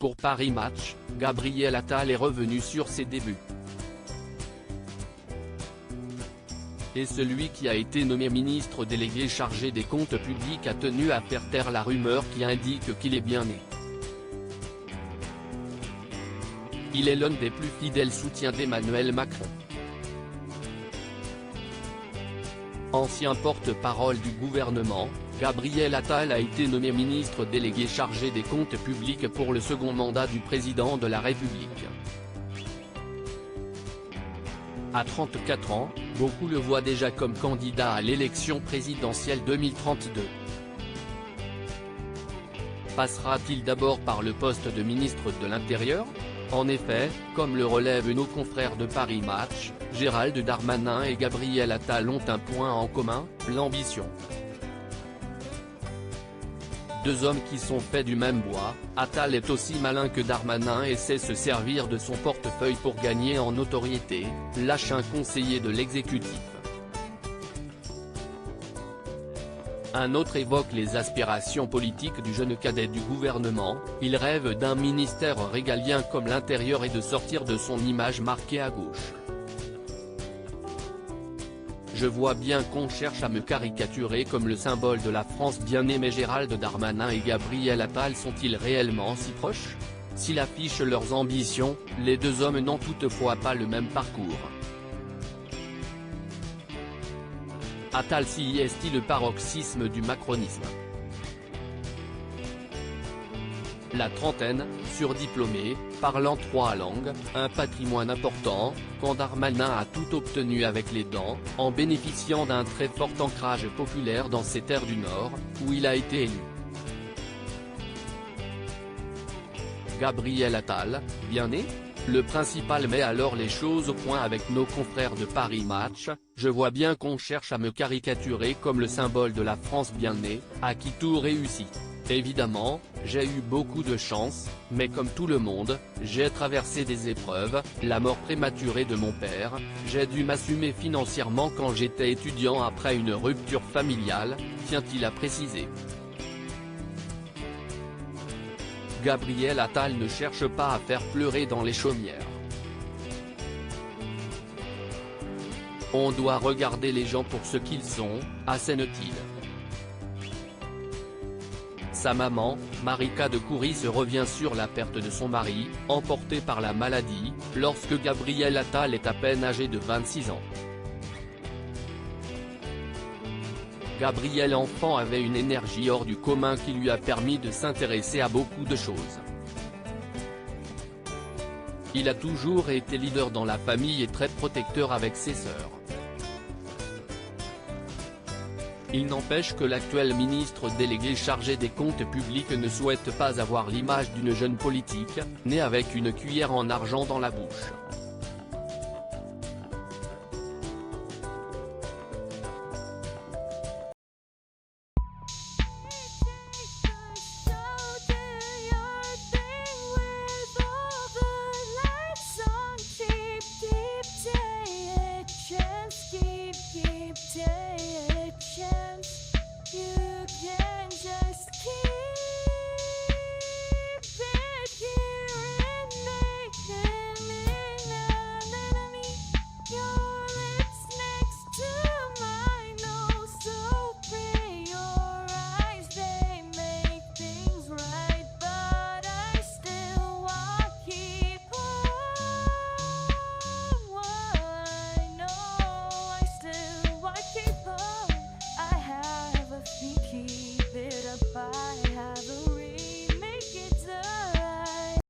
Pour Paris Match, Gabriel Attal est revenu sur ses débuts. Et celui qui a été nommé ministre délégué chargé des comptes publics a tenu à faire taire la rumeur qui indique qu'il est bien né. Il est l'un des plus fidèles soutiens d'Emmanuel Macron. Ancien porte-parole du gouvernement, Gabriel Attal a été nommé ministre délégué chargé des comptes publics pour le second mandat du président de la République. À 34 ans, beaucoup le voient déjà comme candidat à l'élection présidentielle 2032. Passera-t-il d'abord par le poste de ministre de l'Intérieur ? En effet, comme le relèvent nos confrères de Paris Match, Gérald Darmanin et Gabriel Attal ont un point en commun, l'ambition. Deux hommes qui sont faits du même bois, Attal est aussi malin que Darmanin et sait se servir de son portefeuille pour gagner en notoriété, lâche un conseiller de l'exécutif. Un autre évoque les aspirations politiques du jeune cadet du gouvernement, il rêve d'un ministère régalien comme l'Intérieur et de sortir de son image marquée à gauche. Je vois bien qu'on cherche à me caricaturer comme le symbole de la France bien-aimée. Gérald Darmanin et Gabriel Attal sont-ils réellement si proches? S'ils affichent leurs ambitions, les deux hommes n'ont toutefois pas le même parcours. Attal s'y est-il le paroxysme du macronisme? La trentaine, surdiplômé, parlant 3 langues, un patrimoine important, quand Darmanin a tout obtenu avec les dents, en bénéficiant d'un très fort ancrage populaire dans ces terres du Nord, où il a été élu. Gabriel Attal, bien né? Le principal met alors les choses au point avec nos confrères de Paris Match, je vois bien qu'on cherche à me caricaturer comme le symbole de la France bien née, à qui tout réussit. Évidemment, j'ai eu beaucoup de chance, mais comme tout le monde, j'ai traversé des épreuves, la mort prématurée de mon père, j'ai dû m'assumer financièrement quand j'étais étudiant après une rupture familiale, tient-il à préciser. Gabriel Attal ne cherche pas à faire pleurer dans les chaumières. On doit regarder les gens pour ce qu'ils sont, assène-t-il. Sa maman, Marika de Couris revient sur la perte de son mari, emporté par la maladie, lorsque Gabriel Attal est à peine âgé de 26 ans. Gabriel enfant avait une énergie hors du commun qui lui a permis de s'intéresser à beaucoup de choses. Il a toujours été leader dans la famille et très protecteur avec ses sœurs. Il n'empêche que l'actuel ministre délégué chargé des comptes publics ne souhaite pas avoir l'image d'une jeune politique, née avec une cuillère en argent dans la bouche.